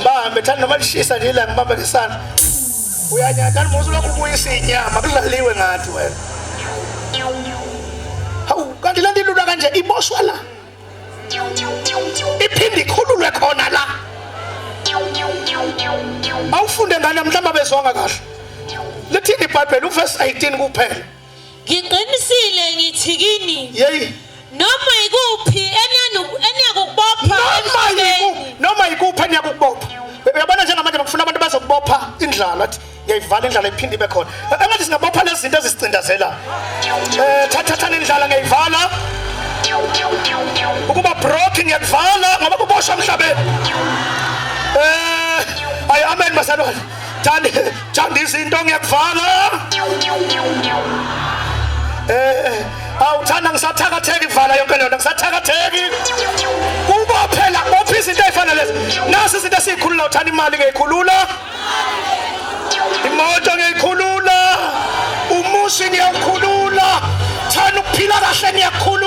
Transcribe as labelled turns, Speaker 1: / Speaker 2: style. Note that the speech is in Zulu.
Speaker 1: Mbambe thanda noma lishisa nje la ngibambe ngesandla. Uyanyata musu lokhu kuyisa inyama kulaliwe ngathi wena. Hawu kanti lento ilula kanje iboshwa la. Iphindi ikhululwe khona la. Awufunde ngane mhlamba bezwanga kahle. Lethini iBhayibheli uverse 18 kuphela.
Speaker 2: Ngiqinisile ngithi kini.
Speaker 1: Yeyi.
Speaker 2: Noma ikuphi eniyakubopha
Speaker 1: noma ikuphi eniyakubopha. Uyabona njengamanje bakufuna abantu bazokubopha indlala athi ngiyayivala indlala iphinde ibe khona. Engathi singabopha lezi zinto ezisicindazela. Thatha indlala ngiyayivala. Ukuba broken ngiyakuvala ngoba kuboshwa emhlabeni. Ay amen basalwane. Thanda izinto ngiyakuvala. Awuthanda ngisathakatheki ivala yonke lento ngisathakatheki. Kuba phela bopha izinto ezifana lezi. Nasi izinto esikhulula uthanda imali ngiyikhulula. Imoto ngiyikhulula. Umusi ngiyakhulula. Thanda ukuphila kahle ngiyakhulula.